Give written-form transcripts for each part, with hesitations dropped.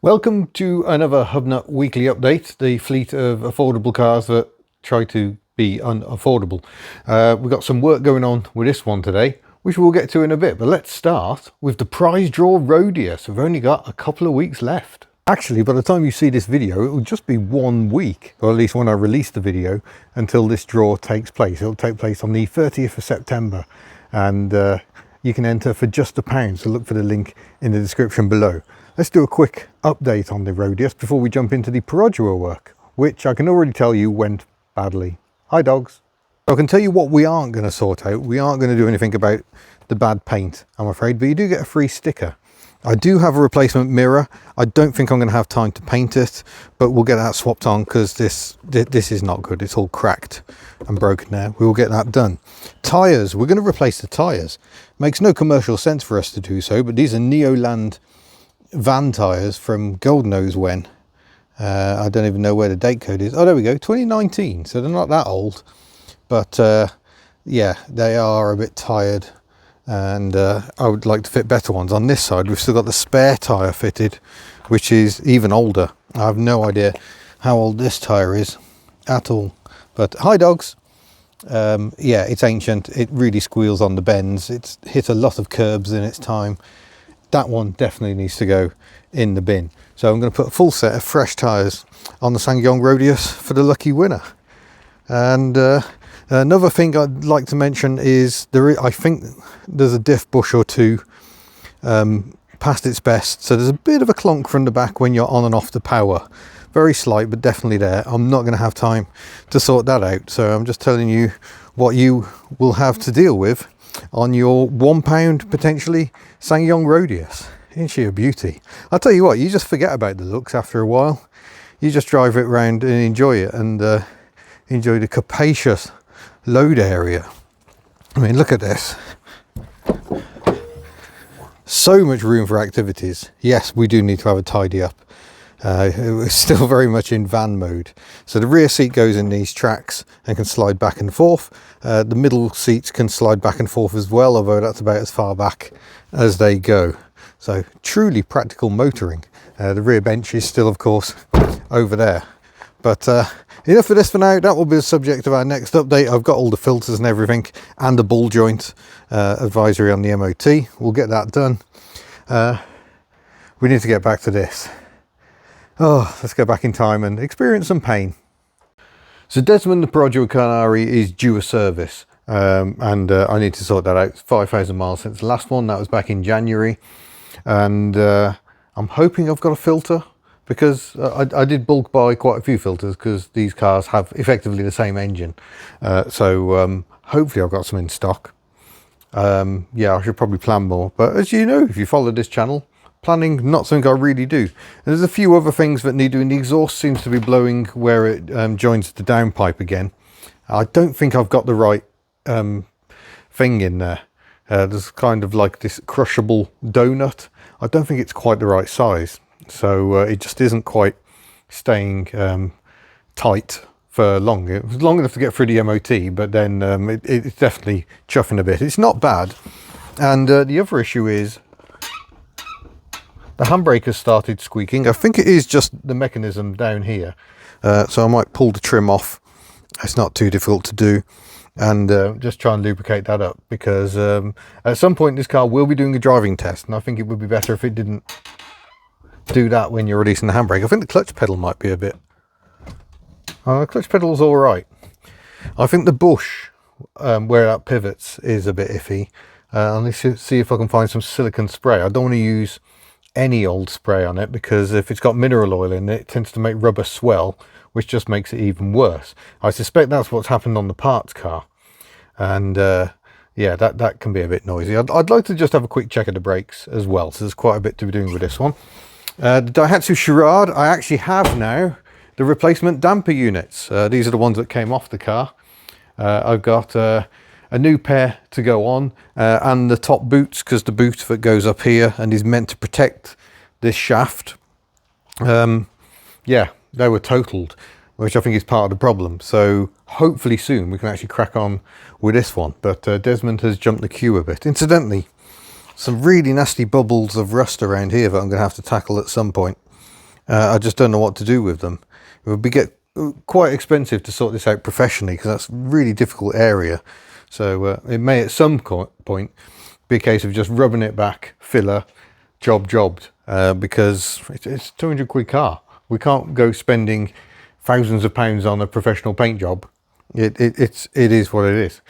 Welcome to another Hubnut weekly update, the fleet of affordable cars that try to be unaffordable. We've got some work going on with this one today, which we'll get to in a bit, but let's start with the prize draw Rodius. We've only got a couple of weeks left. Actually, by the time you see this video, it will just be 1 week, or at least when I release the video, until this draw takes place. It'll take place on the 30th of September, and you can enter for just £1, so look for the link in the description below. Let's do a quick update on the Rodius before we jump into the Perodua work, which I can already tell you went badly. Hi dogs. I can tell you what we aren't going to sort out. We aren't going to do anything about the bad paint, I'm afraid, but you do get a free sticker. I do have a replacement mirror. I don't think I'm going to have time to paint it, but we'll get that swapped on because this is not good. It's all cracked and broken now. We will get that done. Tyres, we're going to replace the tyres. Makes no commercial sense for us to do so, but these are Neoland van tyres from God knows when. I don't even know where the date code is. Oh, there we go, 2019, so they're not that old, but yeah, they are a bit tired, and I would like to fit better ones. On this side we've still got the spare tyre fitted, which is even older. I have no idea how old this tyre is at all, but hi dogs. Yeah, it's ancient. It really squeals on the bends. It's hit a lot of curbs in its time. That one definitely needs to go in the bin. So I'm going to put a full set of fresh tyres on the Ssangyong Rodius for the lucky winner. And another thing I'd like to mention is I think there's a diff bush or two past its best. So there's a bit of a clonk from the back when you're on and off the power. Very slight, but definitely there. I'm not going to have time to sort that out. So I'm just telling you what you will have to deal with on your £1 potentially Ssangyong Rodius. Isn't she a beauty? I'll tell you what, you just forget about the looks after a while. You just drive it around and enjoy it, and enjoy the capacious load area. I mean, look at this. So much room for activities. Yes, we do need to have a tidy up. We're still very much in van mode. So the rear seat goes in these tracks and can slide back and forth. The middle seats can slide back and forth as well, although that's about as far back as they go. So truly practical motoring. The rear bench is still, of course, over there. But enough of this for now. That will be the subject of our next update. I've got all the filters and everything, and the ball joint advisory on the MOT. We'll get that done. We need to get back to this. Oh, let's go back in time and experience some pain. So Desmond the Perodua Kenari is due a service, and I need to sort that out. It's 5,000 miles since the last one. That was back in January, and I'm hoping I've got a filter, because I did bulk buy quite a few filters because these cars have effectively the same engine. So hopefully I've got some in stock. Yeah, I should probably plan more, but as you know, if you follow this channel, planning not something I really do. And there's a few other things that need doing. The exhaust seems to be blowing where it joins the downpipe again. I don't think I've got the right thing in there. There's kind of like this crushable donut. I don't think it's quite the right size, so it just isn't quite staying tight for long. It was long enough to get through the MOT, but then it's definitely chuffing a bit. It's not bad. And the other issue is the handbrake has started squeaking. I think it is just the mechanism down here. So I might pull the trim off. It's not too difficult to do. And just try and lubricate that up, because at some point this car will be doing a driving test, and I think it would be better if it didn't do that when you're releasing the handbrake. I think the clutch pedal might be a bit... the clutch pedal's all right. I think the bush where that pivots is a bit iffy. Let's see if I can find some silicone spray. I don't want to use any old spray on it, because if it's got mineral oil in it, it tends to make rubber swell, which just makes it even worse. I suspect that's what's happened on the parts car, and yeah, that can be a bit noisy. I'd like to just have a quick check of the brakes as well, so there's quite a bit to be doing with this one. The Daihatsu Charade, I actually have now the replacement damper units. These are the ones that came off the car. I've got a new pair to go on, and the top boots, because the boot that goes up here and is meant to protect this shaft, yeah, they were totaled, which I think is part of the problem. So hopefully soon we can actually crack on with this one. But Desmond has jumped the queue a bit. Incidentally, some really nasty bubbles of rust around here that I'm going to have to tackle at some point. I just don't know what to do with them. It would get quite expensive to sort this out professionally, because that's a really difficult area. So it may at some point be a case of just rubbing it back, filler, jobbed, because it's a 200 quid car. We can't go spending thousands of pounds on a professional paint job. It is what it is.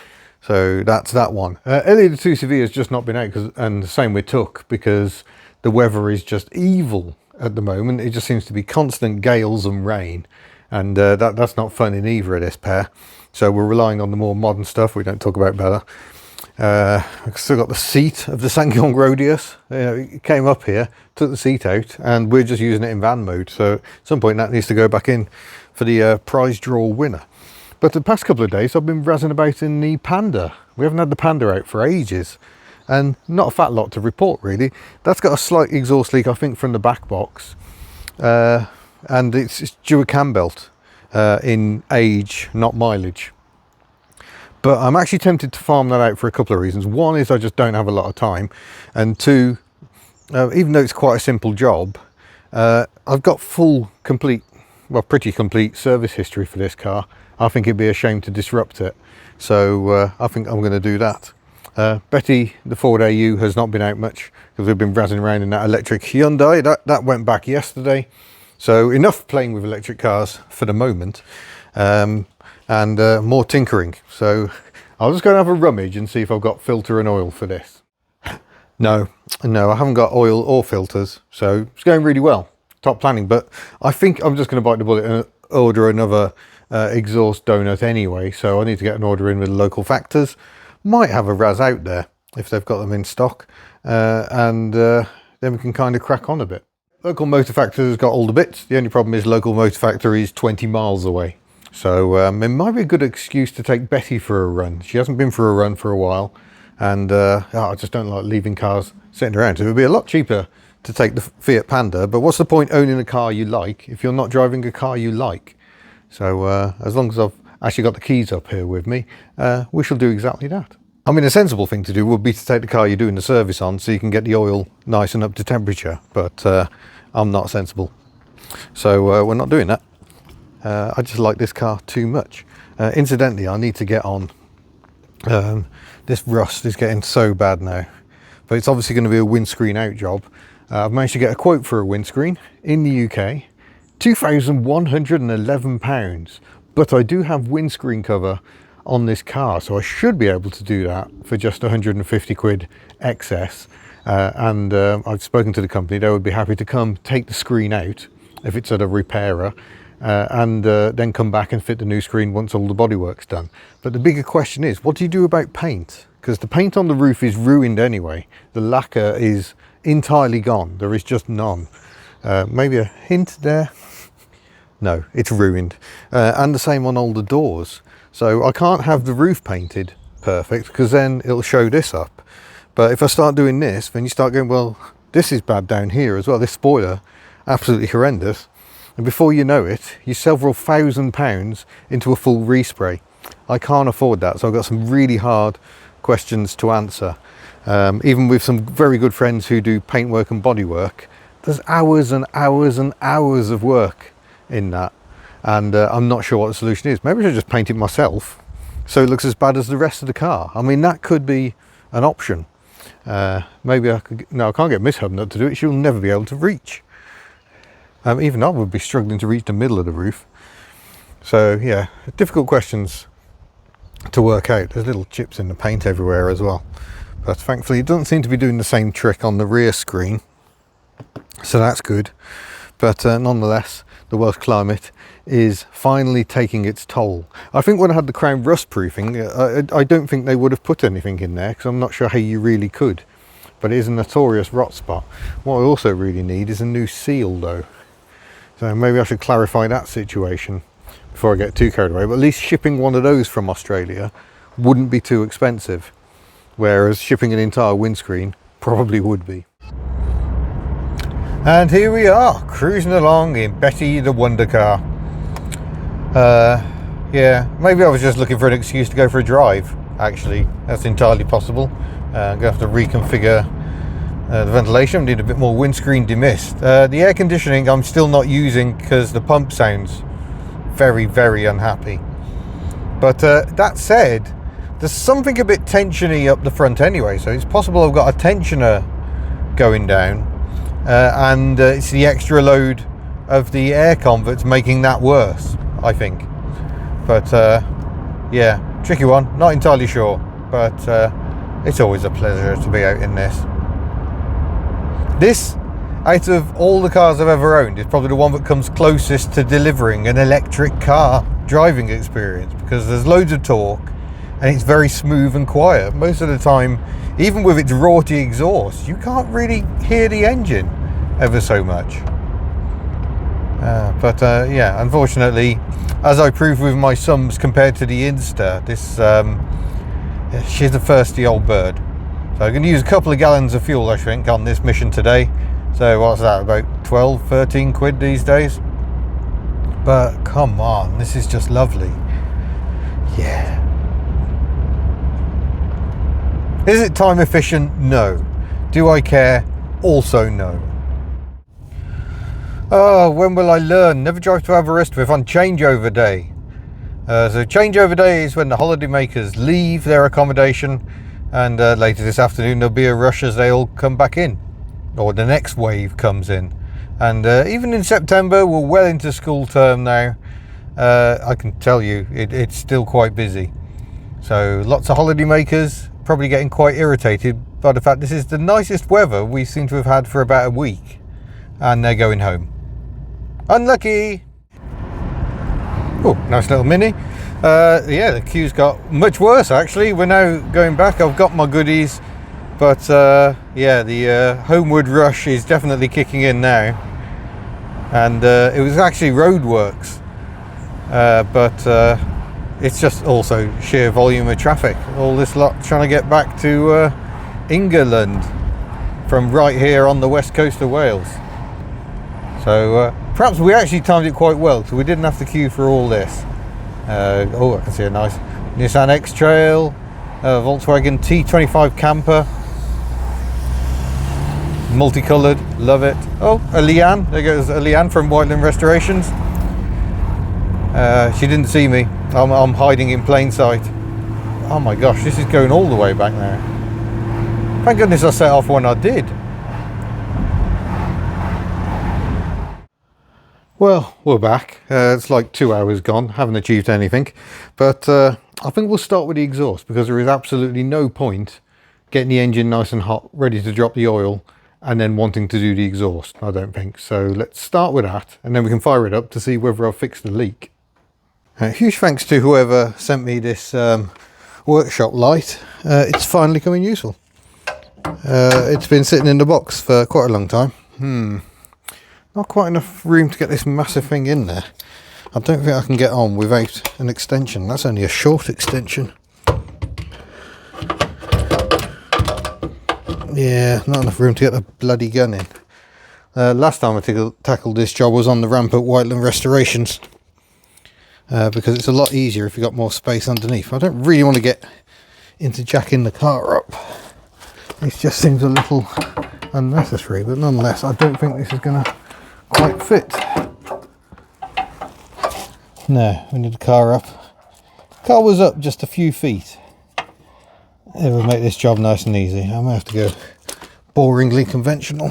So that's that one. Ellie the 2 CV has just not been out, and the same with Tuck, because the weather is just evil at the moment. It just seems to be constant gales and rain, and that's not fun in either of this pair. So we're relying on the more modern stuff. We don't talk about better. I've still got the seat of the Ssangyong Rodius. It came up here, took the seat out, and we're just using it in van mode. So at some point that needs to go back in for the prize draw winner. But the past couple of days I've been razzing about in the Panda. We haven't had the Panda out for ages, and not a fat lot to report really. That's got a slight exhaust leak, I think, from the back box, and it's due a cam belt in age, not mileage. But I'm actually tempted to farm that out for a couple of reasons. One is I just don't have a lot of time, and two, even though it's quite a simple job, I've got pretty complete service history for this car. I think it'd be a shame to disrupt it, so I think I'm going to do that. Betty, the Ford AU, has not been out much because we've been razzing around in that electric Hyundai. That went back yesterday, so enough playing with electric cars for the moment, and more tinkering. So I'll just go and have a rummage and see if I've got filter and oil for this. No, I haven't got oil or filters, so it's going really well. Top planning, but I think I'm just going to bite the bullet and order another exhaust donut anyway, so I need to get an order in with local factors. Might have a Raz out there if they've got them in stock, and then we can kind of crack on a bit. Local motor factor has got all the bits. The only problem is local motor factor is 20 miles away, so it might be a good excuse to take Betty for a run. She hasn't been for a run for a while, and I just don't like leaving cars sitting around. So it would be a lot cheaper to take the Fiat Panda, but what's the point owning a car you like if you're not driving a car you like? So as long as I've actually got the keys up here with me, we shall do exactly that. I mean, a sensible thing to do would be to take the car you're doing the service on so you can get the oil nice and up to temperature, but I'm not sensible, so we're not doing that. I just like this car too much. Incidentally, I need to get on. This rust is getting so bad now, but it's obviously going to be a windscreen out job. I've managed to get a quote for a windscreen in the UK, £2,111, but I do have windscreen cover on this car, so I should be able to do that for just 150 quid excess. And I've spoken to the company. They would be happy to come take the screen out if it's at a repairer, and then come back and fit the new screen once all the bodywork's done. But the bigger question is, what do you do about paint? Because the paint on the roof is ruined anyway. The lacquer is entirely gone. There is just none. Maybe a hint there. No, it's ruined. And the same on all the doors. So I can't have the roof painted perfect, because then it'll show this up. But if I start doing this, then you start going, well, this is bad down here as well. This spoiler, absolutely horrendous. And before you know it, you're several £1,000s into a full respray. I can't afford that. So I've got some really hard questions to answer. Even with some very good friends who do paintwork and bodywork, there's hours and hours and hours of work in that, and I'm not sure what the solution is. Maybe I should just paint it myself so it looks as bad as the rest of the car. I mean, that could be an option. Maybe I could. No, I can't get Miss Hubnut to do it. She'll never be able to reach. Even I would be struggling to reach the middle of the roof. So yeah, difficult questions to work out. There's little chips in the paint everywhere as well, but thankfully it doesn't seem to be doing the same trick on the rear screen, so that's good. But nonetheless, the Welsh climate is finally taking its toll. I think when I had the crown rust proofing, I don't think they would have put anything in there, because I'm not sure how you really could, but it is a notorious rot spot. What I also really need is a new seal though, so maybe I should clarify that situation before I get too carried away. But at least shipping one of those from Australia wouldn't be too expensive, whereas shipping an entire windscreen probably would be. And here we are, cruising along in Betty the Wonder Car. Yeah, maybe I was just looking for an excuse to go for a drive, actually. That's entirely possible. I'm going to have to reconfigure The ventilation, need a bit more windscreen demist. The air conditioning I'm still not using because the pump sounds very, very unhappy. But that said, there's something a bit tensiony up the front anyway, so it's possible I've got a tensioner going down, and it's the extra load of the aircon that's making that worse, I think. But yeah, tricky one, not entirely sure, but it's always a pleasure to be out in this. This, out of all the cars I've ever owned, is probably the one that comes closest to delivering an electric car driving experience, because there's loads of torque and it's very smooth and quiet. Most of the time, even with its raughty exhaust, you can't really hear the engine ever so much. But yeah, unfortunately, as I proved with my sums compared to the Insta, this she's a thirsty old bird. So I'm going to use a couple of gallons of fuel, I think, on this mission today. So what's that, about 12, 13 quid these days? But come on, this is just lovely. Yeah. Is it time efficient? No. Do I care? Also no. Oh, when will I learn? Never drive to Aberystwyth on changeover day. So changeover day is when the holiday makers leave their accommodation, and later this afternoon there'll be a rush as they all come back in, or the next wave comes in. And even in September, we're well into school term now. I can tell you it's still quite busy. So lots of holiday makers probably getting quite irritated by the fact this is the nicest weather we seem to have had for about a week, and they're going home. Unlucky. Oh, nice little Mini. Yeah, the queue's got much worse actually. We're now going back. I've got my goodies, but yeah, the homeward rush is definitely kicking in now. And it was actually roadworks, but it's just also sheer volume of traffic. All this lot trying to get back to England from right here on the west coast of Wales. So perhaps we actually timed it quite well, so we didn't have to queue for all this. Oh, I can see a nice Nissan X-Trail, Volkswagen T25 camper, multicoloured, love it. Oh, a Leanne, there goes a Leanne from Whiteland Restorations. She didn't see me. I'm hiding in plain sight. Oh my gosh, this is going all the way back now. Thank goodness I set off when I did. Well, we're back. It's like 2 hours gone, haven't achieved anything. But I think we'll start with the exhaust, because there is absolutely no point getting the engine nice and hot, ready to drop the oil, and then wanting to do the exhaust, I don't think. So let's start with that, and then we can fire it up to see whether I've fixed the leak. Huge thanks to whoever sent me this workshop light. It's finally coming useful. It's been sitting in the box for quite a long time. Not quite enough room to get this massive thing in there. I don't think I can get on without an extension. That's only a short extension. Yeah, not enough room to get the bloody gun in. Last time I tackled this job was on the ramp at Whiteland Restorations. Because it's a lot easier if you've got more space underneath. I don't really want to get into jacking the car up. It just seems a little unnecessary, but nonetheless I don't think this is going to quite fit. No, we need the car up. The car was up just a few feet. It will make this job nice and easy. I might have to go boringly conventional.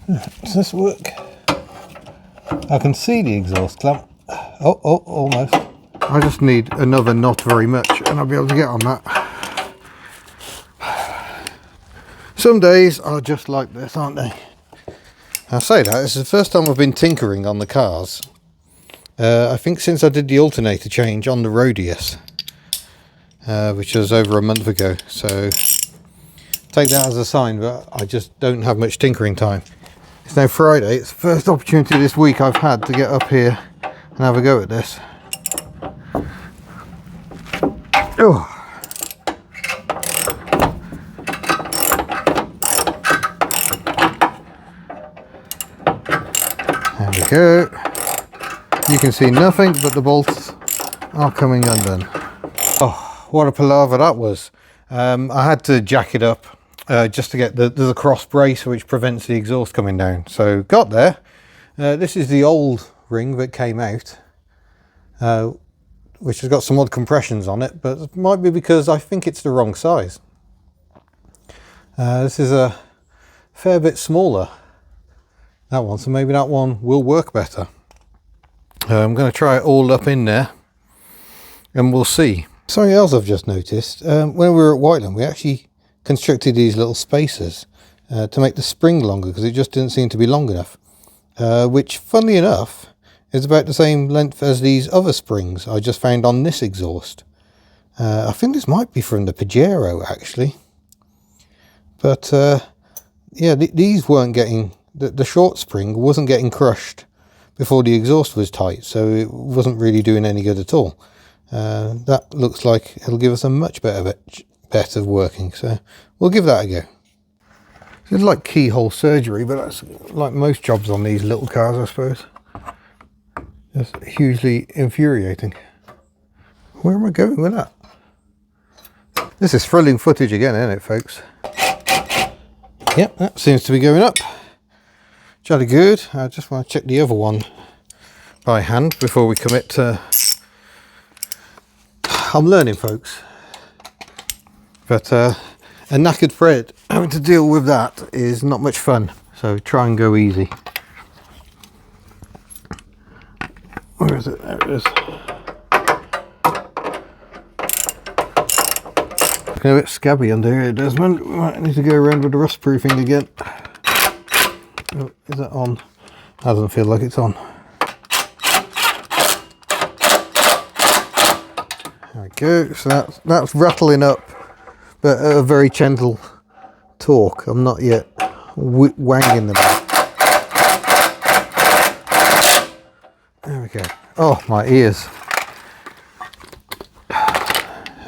Does this work? I can see the exhaust clamp. Oh, almost. I just need another not very much and I'll be able to get on that. Some days are just like this, aren't they? I say that, this is the first time I've been tinkering on the cars. I think since I did the alternator change on the Rodius, which was over a month ago. So take that as a sign, but I just don't have much tinkering time. It's now Friday. It's the first opportunity this week I've had to get up here and have a go at this. Oh. There we go. You can see nothing but the bolts are coming undone. Oh, what a palaver that was. I had to jack it up just to get the cross brace which prevents the exhaust coming down. So got there. This is the old ring that came out, which has got some odd compressions on it, but it might be because I think it's the wrong size. This is a fair bit smaller, that one, so maybe that one will work better. I'm going to try it all up in there and we'll see. Something else I've just noticed, when we were at Whiteland we actually constructed these little spacers to make the spring longer, because it just didn't seem to be long enough, which funnily enough is about the same length as these other springs I just found on this exhaust. I think this might be from the Pajero actually, but yeah, these weren't getting, the short spring wasn't getting crushed before the exhaust was tight, so it wasn't really doing any good at all. That looks like it'll give us a much better bet of working, so we'll give that a go. It's like keyhole surgery, but that's like most jobs on these little cars, I suppose. Just hugely infuriating. Where am I going with that? This is thrilling footage again, isn't it, folks? Yep, that seems to be going up. Jolly good. I just want to check the other one by hand before we commit to... I'm learning, folks. But a knackered thread, having to deal with that is not much fun. So try and go easy. Where is it? There it is. Looking a bit scabby under here, Desmond. We might need to go around with the rust proofing again. Oh, is that on? That doesn't feel like it's on. There we go. So that's rattling up, but at a very gentle torque. I'm not yet wanging them out. There we go. Oh, my ears.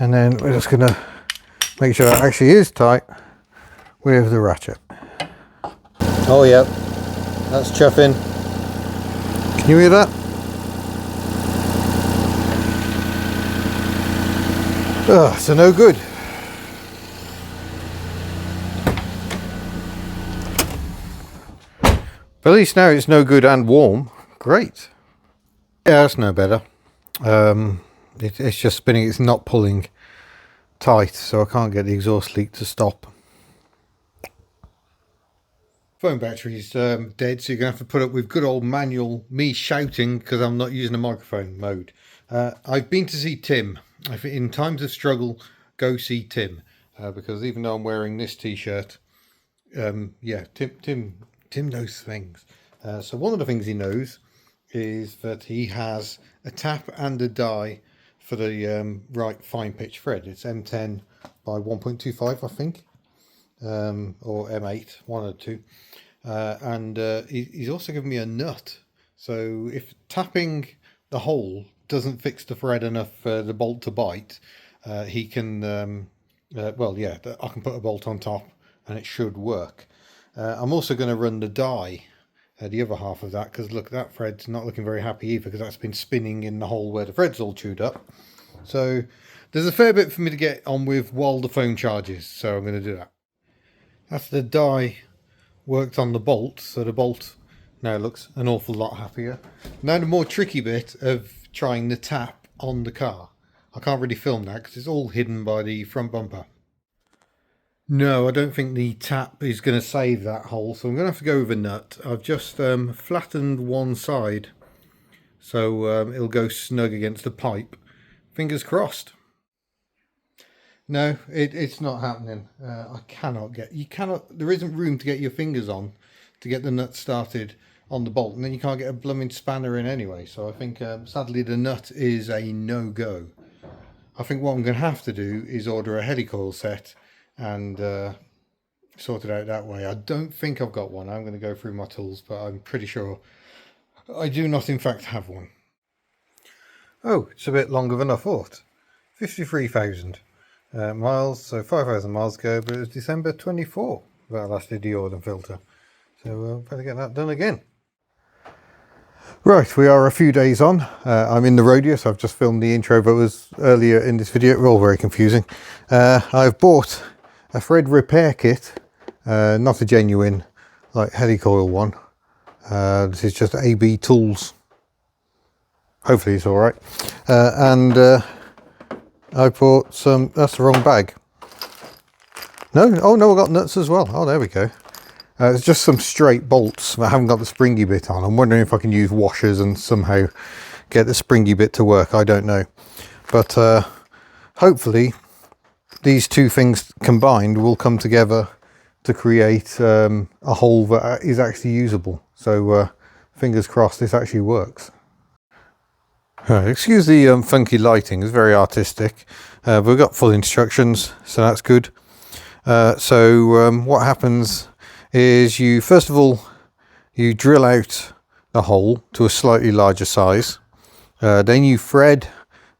And then we're just going to make sure that actually is tight with the ratchet. Oh yeah, that's chuffing. Can you hear that? Oh, so no good. But at least now it's no good and warm. Great. Yeah, that's no better. It's just spinning, it's not pulling tight, so I can't get the exhaust leak to stop. Phone battery's dead, so you're going to have to put up with good old manual me shouting because I'm not using a microphone mode. I've been to see Tim. In times of struggle, go see Tim, because even though I'm wearing this t-shirt, yeah, Tim knows things. So one of the things he knows is that he has a tap and a die for the right fine pitch thread. It's M10 by 1.25, I think, or M8, one or two. And he's also given me a nut. So if tapping the hole doesn't fix the thread enough for the bolt to bite, he can, well, yeah, I can put a bolt on top and it should work. I'm also going to run the die, the other half of that, because look, that thread's not looking very happy either, because that's been spinning in the hole where the thread's all chewed up. So there's a fair bit for me to get on with while the phone charges, so I'm going to do that. That's the die worked on the bolt, so the bolt now looks an awful lot happier. Now the more tricky bit of trying the tap on the car. I can't really film that because it's all hidden by the front bumper. No, I don't think the tap is going to save that hole, so I'm going to have to go with a nut. I've just flattened one side, so it'll go snug against the pipe. Fingers crossed. No, it's not happening. I cannot get, there isn't room to get your fingers on to get the nut started on the bolt, and then you can't get a blooming spanner in anyway. So I think sadly the nut is a no-go. I think what I'm going to have to do is order a helicoil set and sort it out that way. I don't think I've got one. I'm going to go through my tools, but I'm pretty sure I do not in fact have one. Oh, it's a bit longer than I thought. 53,000 miles, so 5,000 miles ago, but it was December 24 that I last did the oil and filter. So better get that done again. Right, we are a few days on. I'm in the Rodius. I've just filmed the intro that was earlier in this video. We're all very confusing. I've bought a thread repair kit, not a genuine like helicoil one. This is just AB Tools. Hopefully it's all right. And I bought some. That's the wrong bag. No, oh no, I got nuts as well. Oh, there we go. It's just some straight bolts. I haven't got the springy bit on. I'm wondering if I can use washers and somehow get the springy bit to work. I don't know. But hopefully these two things combined will come together to create a hole that is actually usable. So fingers crossed this actually works. Excuse the funky lighting. It's very artistic. We've got full instructions, so that's good. What happens is you first of all you drill out the hole to a slightly larger size, then you thread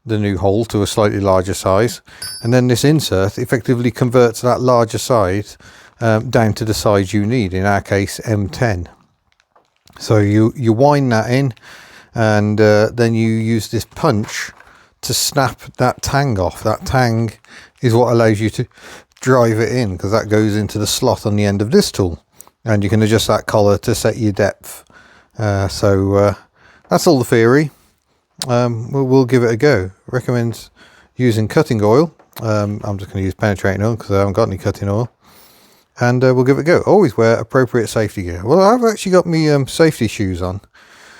the new hole to a slightly larger size, and then this insert effectively converts that larger size down to the size you need, in our case M10. So you wind that in, and then you use this punch to snap that tang off. That tang is what allows you to drive it in, because that goes into the slot on the end of this tool, and you can adjust that collar to set your depth. That's all the theory. We'll give it a go. Recommend using cutting oil. I'm just going to use penetrating oil because I haven't got any cutting oil, and we'll give it a go. Always wear appropriate safety gear. Well, I've actually got me safety shoes on,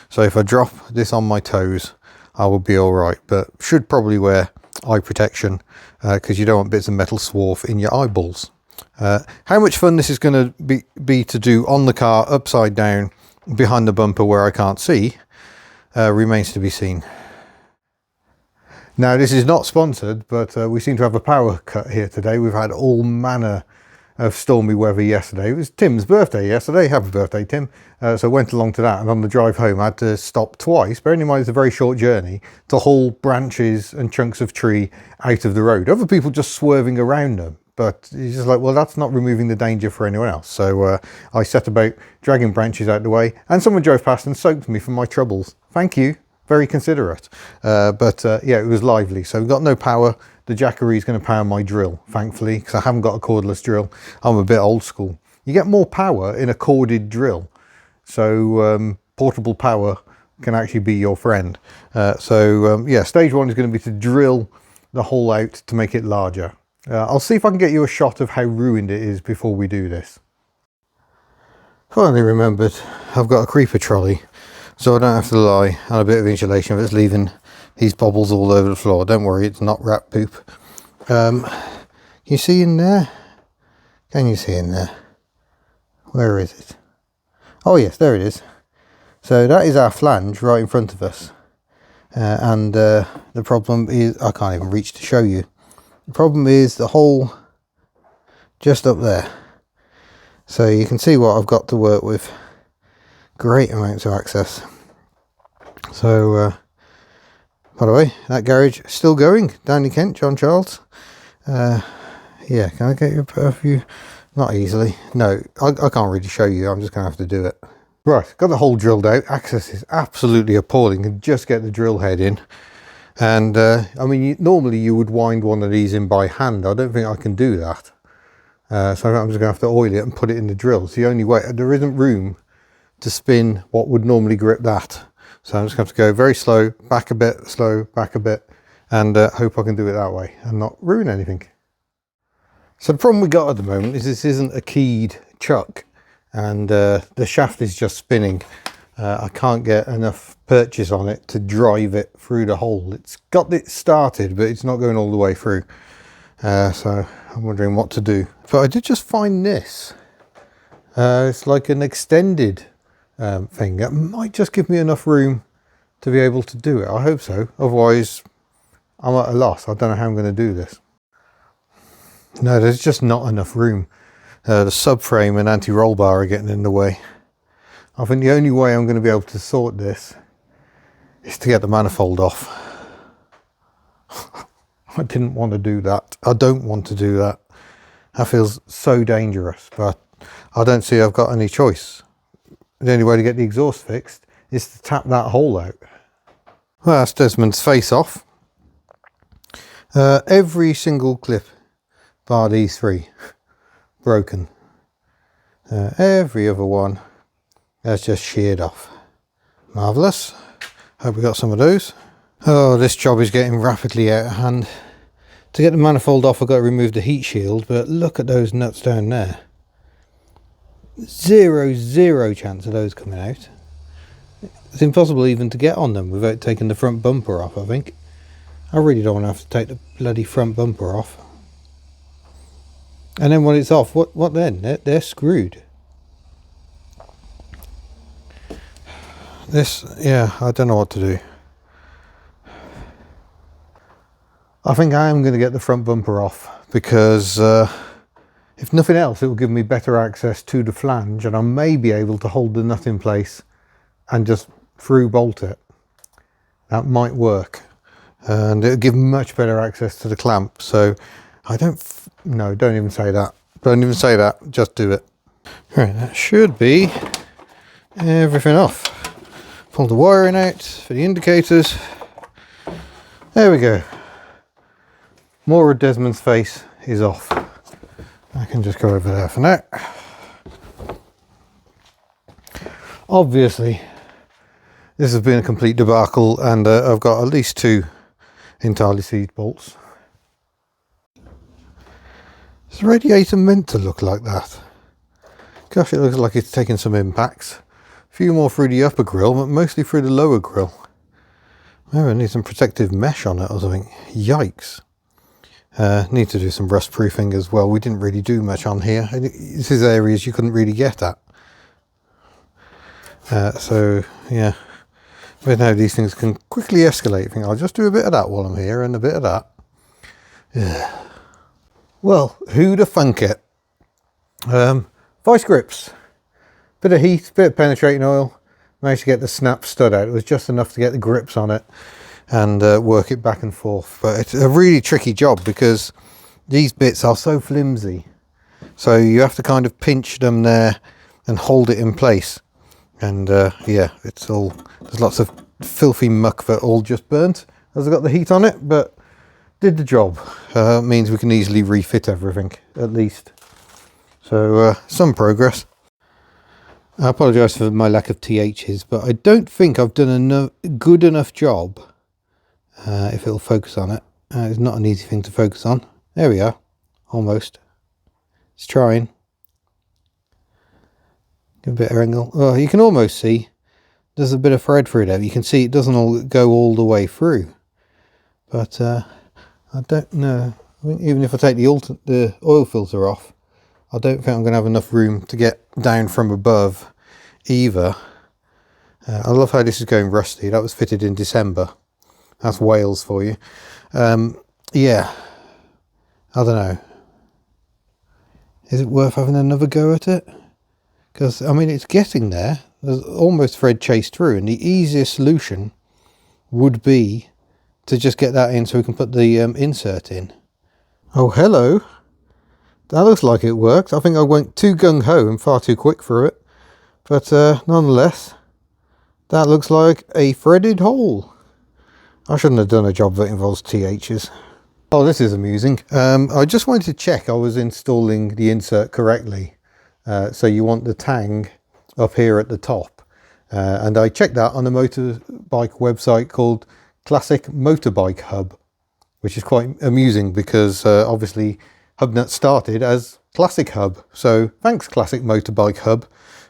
so if I drop this on my toes I will be all right, but should probably wear eye protection because you don't want bits of metal swarf in your eyeballs. How much fun this is going to be to do on the car upside down behind the bumper where I can't see remains to be seen. Now, this is not sponsored, but we seem to have a power cut here today. We've had all manner of stormy weather yesterday. It was Tim's birthday yesterday. Happy birthday, Tim. So I went along to that, and on the drive home I had to stop twice, bearing in mind it's a very short journey, to haul branches and chunks of tree out of the road. Other people just swerving around them, but it's just like, well, that's not removing the danger for anyone else. So I set about dragging branches out the way, and someone drove past and soaked me for my troubles. Thank you. Very considerate. Yeah, it was lively. So we've got no power. The Jackery is going to power my drill, thankfully, because I haven't got a cordless drill. I'm a bit old school. You get more power in a corded drill. So portable power can actually be your friend. Yeah, stage one is going to be to drill the hole out to make it larger. I'll see if I can get you a shot of how ruined it is before we do this. Finally remembered, I've got a creeper trolley, so I don't have to rely on a bit of insulation if it's leaving these bobbles all over the floor. Don't worry, it's not rat poop. Can you see in there? Can you see in there? Where is it? Oh yes, there it is. So that is our flange right in front of us. The problem is, I can't even reach to show you. The problem is the hole just up there. So you can see what I've got to work with. Great amounts of access. So by the way, that garage still going down in Kent, John Charles. Yeah, can I get you a few? Not easily. No, I can't really show you. I'm just going to have to do it. Right, got the hole drilled out. Access is absolutely appalling. You can just get the drill head in. And I mean, normally you would wind one of these in by hand. I don't think I can do that. So I'm just going to have to oil it and put it in the drill. It's the only way. There isn't room to spin what would normally grip that. So I'm just going to have to go very slow, back a bit, slow, back a bit, and hope I can do it that way and not ruin anything. So the problem we got at the moment is this isn't a keyed chuck, and the shaft is just spinning. I can't get enough purchase on it to drive it through the hole. It's got it started, but it's not going all the way through. So I'm wondering what to do. But I did just find this. It's like an extended thing. That might just give me enough room to be able to do it. I hope so. Otherwise, I'm at a loss. I don't know how I'm going to do this. No, there's just not enough room. The subframe and anti-roll bar are getting in the way. I think the only way I'm going to be able to sort this is to get the manifold off. I didn't want to do that. I don't want to do that. That feels so dangerous, but I don't see I've got any choice. The only way to get the exhaust fixed is to tap that hole out. Well, that's Desmond's face off. Every single clip bar these three broken. Every other one has just sheared off. Marvellous. Hope we got some of those. Oh, this job is getting rapidly out of hand. To get the manifold off, I've got to remove the heat shield, but look at those nuts down there. Zero chance of those coming out. It's impossible even to get on them without taking the front bumper off, I think. I really don't want to have to take the bloody front bumper off. And then when it's off, what then? They're screwed. This, yeah, I don't know what to do. I think I am going to get the front bumper off because if nothing else, it will give me better access to the flange, and I may be able to hold the nut in place and just through bolt it. That might work, and it'll give much better access to the clamp. So I don't even say that. Don't even say that. Just do it. Right, that should be everything off. Pull the wiring out for the indicators. There we go. More of Desmond's face is off. I can just go over there for now. Obviously, this has been a complete debacle, and I've got at least 2 entirely seized bolts. Is the radiator meant to look like that? Gosh, it looks like it's taken some impacts. A few more through the upper grille, but mostly through the lower grille. Maybe I need some protective mesh on it or something. Yikes. Need to do some rust proofing as well. We didn't really do much on here. This is areas you couldn't really get at. So yeah, but now these things can quickly escalate. I think I'll just do a bit of that while I'm here and a bit of that. Yeah. Well, who'd have thunk it? Vice grips. Bit of heat, bit of penetrating oil. Managed to get the snap stud out. It was just enough to get the grips on it and work it back and forth. But it's a really tricky job because these bits are so flimsy. So you have to kind of pinch them there and hold it in place. And yeah, it's all, there's lots of filthy muck that all just burnt as I got the heat on it, but did the job. Means we can easily refit everything, at least. So some progress. I apologise for my lack of THs, but I don't think I've done a good enough job. If it'll focus on it. It's not an easy thing to focus on. There we are. Almost. It's trying. Give a bit of angle. Oh, you can almost see there's a bit of thread through there. You can see it doesn't all go all the way through. But I don't know. I think even if I take the oil filter off, I don't think I'm going to have enough room to get down from above either. I love how this is going rusty. That was fitted in December. That's Wales for you. Yeah, I don't know. Is it worth having another go at it? Because, I mean, it's getting there. There's almost thread chased through, and the easiest solution would be to just get that in so we can put the insert in. Oh, hello. That looks like it worked. I think I went too gung-ho and far too quick for it. But nonetheless, that looks like a threaded hole. I shouldn't have done a job that involves THs. Oh, this is amusing. I just wanted to check I was installing the insert correctly. So you want the tang up here at the top. And I checked that on a motorbike website called Classic Motorbike Hub, which is quite amusing because obviously Hubnut started as Classic Hub. So thanks Classic Motorbike Hub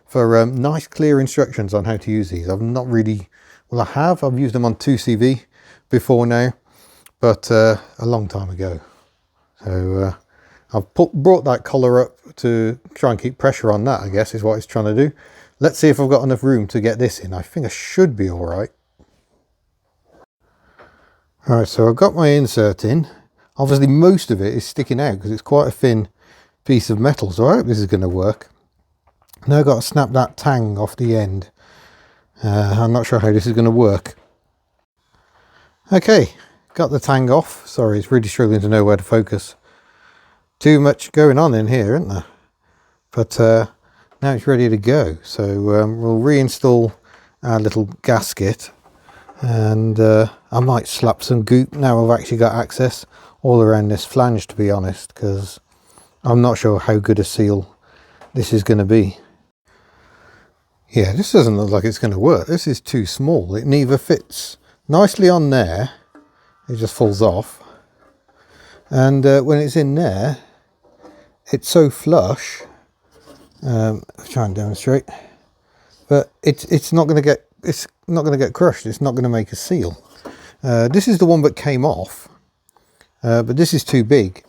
for nice clear instructions on how to use these. I've not really, well I have, I've used them on 2CV before now, but a long time ago. So I've brought that collar up to try and keep pressure on that, I guess is what it's trying to do. Let's see if I've got enough room to get this in. I think I should be all right. All right, so I've got my insert in. Obviously most of it is sticking out because it's quite a thin piece of metal, so I hope this is going to work. Now I've got to snap that tang off the end. I'm not sure how this is going to work. Okay, got the tang off. Sorry, it's really struggling to know where to focus. Too much going on in here, isn't there? But now it's ready to go. So we'll reinstall our little gasket, and I might slap some goop now I've actually got access all around this flange, to be honest, because I'm not sure how good a seal this is going to be. Yeah, this doesn't look like it's going to work. This is too small. It neither fits nicely on there, it just falls off, and when it's in there it's so flush. I'll try and demonstrate, but it's not going to get crushed. It's not going to make a seal. This is the one that came off, but this is too big,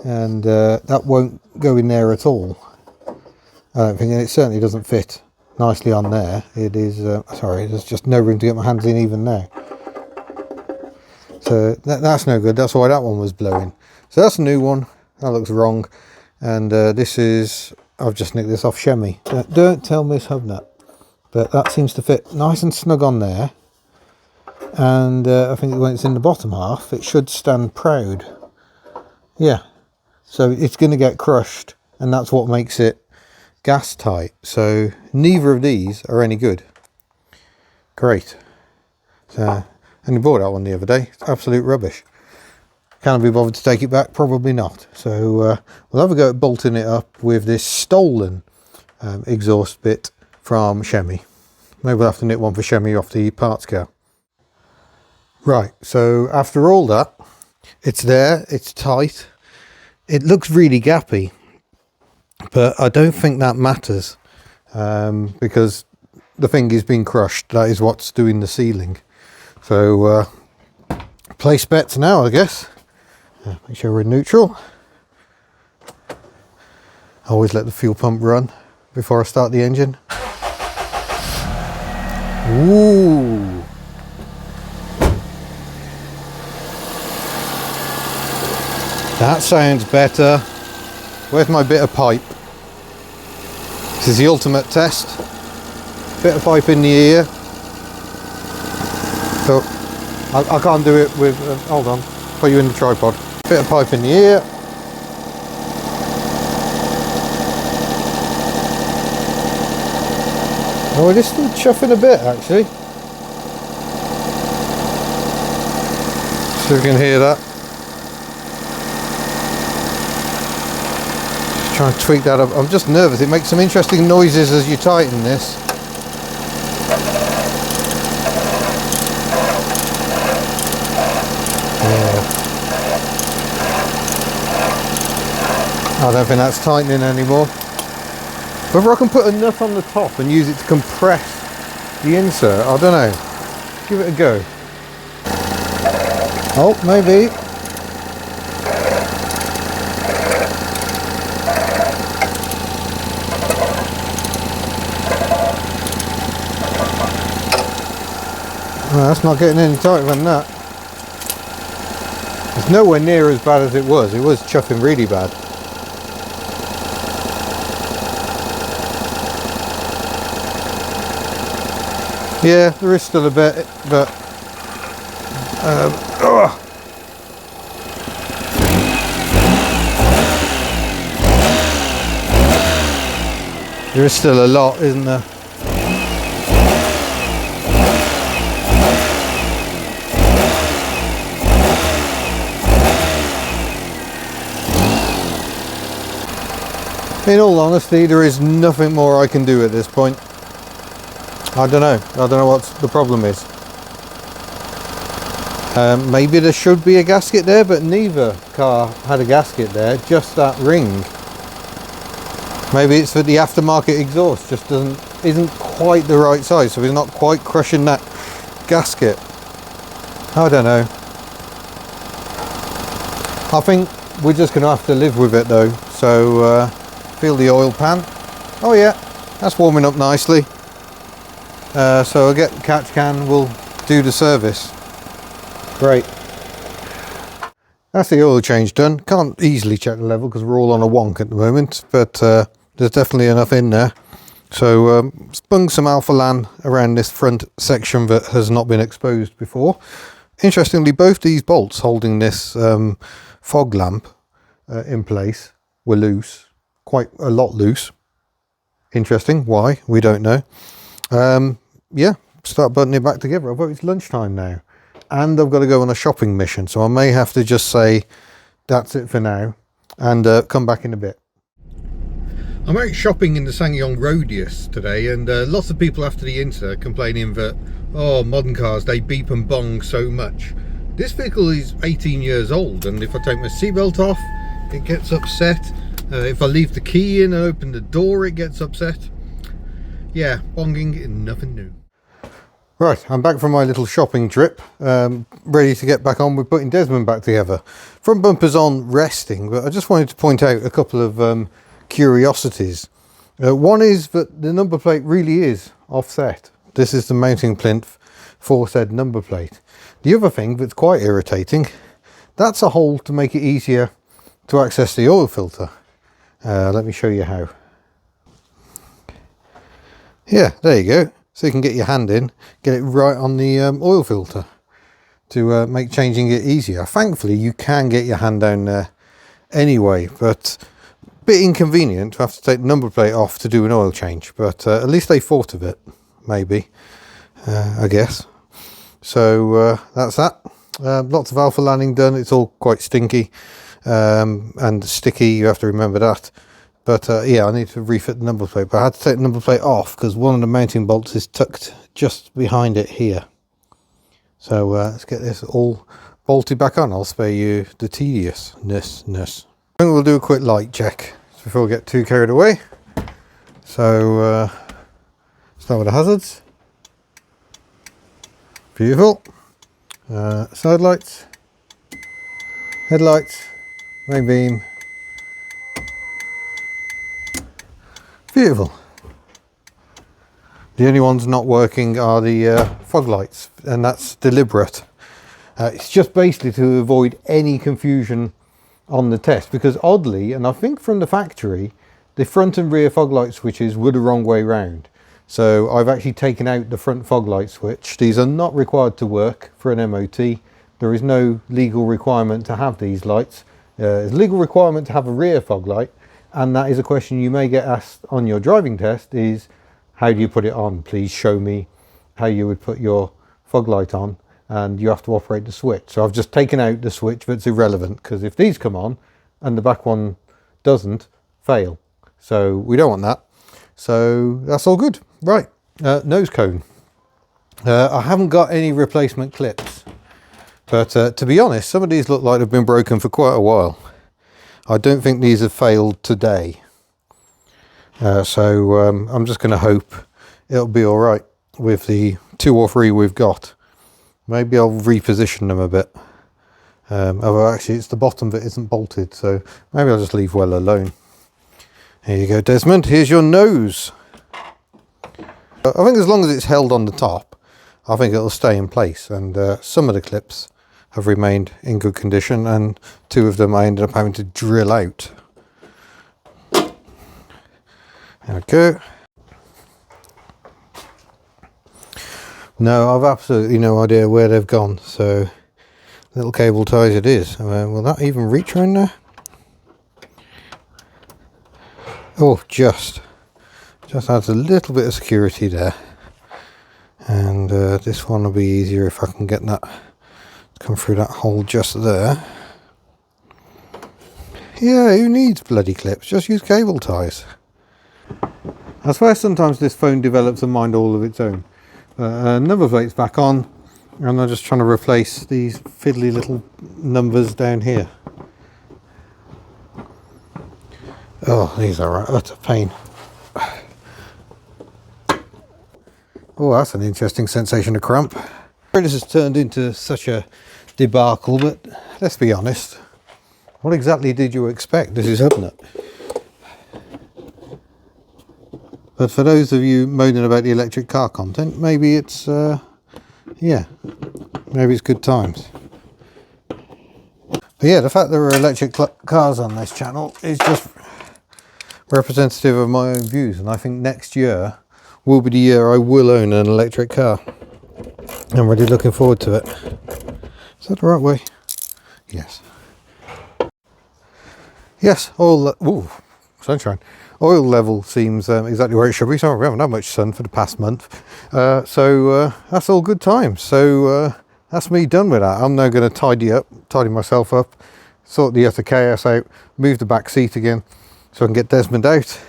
and that won't go in there at all, I don't think, and it certainly doesn't fit nicely on there. It is sorry, there's just no room to get my hands in even there, so that's no good. That's why that one was blowing. So that's a new one. That looks wrong. And this is, I've just nicked this off Shemmy. Don't tell Miss Hubnut, but that seems to fit nice and snug on there, and I think when it's in the bottom half it should stand proud. Yeah, so it's going to get crushed, and that's what makes it gas tight. So neither of these are any good. Great. So, and we bought that one the other day. It's absolute rubbish. Can I be bothered to take it back? Probably not. So we'll have a go at bolting it up with this stolen exhaust bit from Shemmy. Maybe we'll have to knit one for Shemmy off the parts car. Right, so after all that, it's there, it's tight, it looks really gappy, but I don't think that matters, because the thing is being crushed. That is what's doing the sealing. So place bets now, I guess. Make sure we're in neutral. I always let the fuel pump run before I start the engine. Ooh. That sounds better. Where's my bit of pipe? This is the ultimate test. Bit of pipe in the ear. So I can't do it with, hold on, put you in the tripod. Bit of pipe in the ear. Oh, it is still chuffing a bit, actually. So you can hear that. Just try and tweak that up. I'm just nervous. It makes some interesting noises as you tighten this. I don't think that's tightening anymore. Whether I can put a nut on the top and use it to compress the insert, I don't know. Give it a go. Oh, maybe. Well, that's not getting any tighter than that. It's nowhere near as bad as it was. It was chuffing really bad. Yeah, there is still a bit, but there is still a lot, isn't there? In all honesty, there is nothing more I can do at this point. I don't know what the problem is. Maybe there should be a gasket there, but neither car had a gasket there, just that ring. Maybe it's that the aftermarket exhaust just isn't quite the right size, so it's not quite crushing that gasket. I don't know. I think we're just going to have to live with it though. So feel the oil pan. Oh yeah, that's warming up nicely. So I'll get the catch can, we'll do the service. Great. That's the oil change done. Can't easily check the level because we're all on a wonk at the moment, but there's definitely enough in there. So spun some alpha lan around this front section that has not been exposed before. Interestingly, both these bolts holding this fog lamp in place were loose, quite a lot loose. Interesting, why? We don't know. Yeah, start buttoning it back together. Although it's lunchtime now and I've got to go on a shopping mission, so I may have to just say that's it for now and come back in a bit. I'm out shopping in the Ssangyong radius today, and lots of people after the Inter complaining that, oh, modern cars, they beep and bong so much. This vehicle is 18 years old, and if I take my seatbelt off, it gets upset. If I leave the key in and open the door, it gets upset. Yeah, bonging, nothing new. Right, I'm back from my little shopping trip, ready to get back on with putting Desmond back together. Front bumper's on resting, but I just wanted to point out a couple of curiosities. One is that the number plate really is offset. This is the mounting plinth for said number plate. The other thing that's quite irritating, that's a hole to make it easier to access the oil filter. Let me show you how. Yeah, there you go. So you can get your hand in, get it right on the oil filter to make changing it easier. Thankfully, you can get your hand down there anyway, but a bit inconvenient to have to take the number plate off to do an oil change. But at least they thought of it, maybe, I guess. So that's that. Lots of alpha landing done. It's all quite stinky and sticky, you have to remember that. But yeah, I need to refit the number plate. But I had to take the number plate off because one of the mounting bolts is tucked just behind it here. So let's get this all bolted back on. I'll spare you the tediousness. I think we'll do a quick light check before we get too carried away. So start with the hazards. Beautiful. Side lights, headlights, main beam. Beautiful. The only ones not working are the fog lights, and that's deliberate. It's just basically to avoid any confusion on the test, because oddly, and I think from the factory, the front and rear fog light switches were the wrong way round. So I've actually taken out the front fog light switch. These are not required to work for an MOT. There is no legal requirement to have these lights. There's a legal requirement to have a rear fog light, and that is a question you may get asked on your driving test, is how do you put it on? Please show me how you would put your fog light on, and you have to operate the switch. So I've just taken out the switch, but it's irrelevant because if these come on and the back one doesn't, fail. So we don't want that. So that's all good. Right, nose cone. I haven't got any replacement clips, but to be honest, some of these look like they've been broken for quite a while. I don't think these have failed today. So I'm just going to hope it'll be all right with the 2 or 3 we've got. Maybe I'll reposition them a bit. Although actually it's the bottom that isn't bolted, so maybe I'll just leave well alone. Here you go, Desmond. Here's your nose. I think as long as it's held on the top, I think it'll stay in place. And some of the clips have remained in good condition, and 2 of them I ended up having to drill out. There we go. No, I've absolutely no idea where they've gone, so little cable ties it is. Will that even reach around there? Oh, just adds a little bit of security there. And this one will be easier if I can get that to come through that hole just there. Yeah, who needs bloody clips? Just use cable ties. I swear sometimes this phone develops a mind all of its own. Number plate's back on, and I'm just trying to replace these fiddly little numbers down here. Oh, these are right. That's a pain. Oh, that's an interesting sensation of cramp. This has turned into such a debacle, but let's be honest. What exactly did you expect? This is Hubnut. But for those of you moaning about the electric car content, maybe it's, yeah, maybe it's good times. But yeah, the fact there are electric cars on this channel is just representative of my own views, and I think next year will be the year I will own an electric car. I'm really looking forward to it. Is that the right way? Yes. Yes, all, ooh, sunshine. Oil level seems exactly where it should be, so we haven't had much sun for the past month. So that's all good times. So that's me done with that. I'm now going to tidy myself up, sort the utter chaos out, move the back seat again so I can get Desmond out,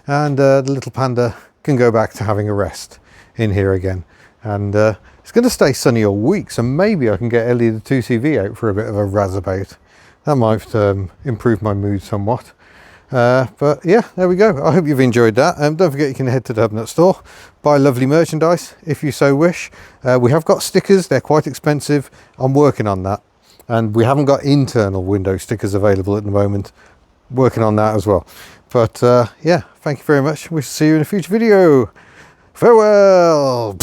and the little panda can go back to having a rest in here again. And it's going to stay sunny all week, so maybe I can get Ellie the 2CV out for a bit of a razzabout. That might improve my mood somewhat. But yeah, there we go. I hope you've enjoyed that. Don't forget you can head to the Hubnut store, buy lovely merchandise if you so wish. We have got stickers, they're quite expensive. I'm working on that, and we haven't got internal window stickers available at the moment. Working on that as well. But yeah, thank you very much. We'll see you in a future video. Farewell.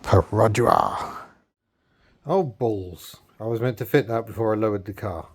Perodua. Oh balls, I was meant to fit that before I lowered the car.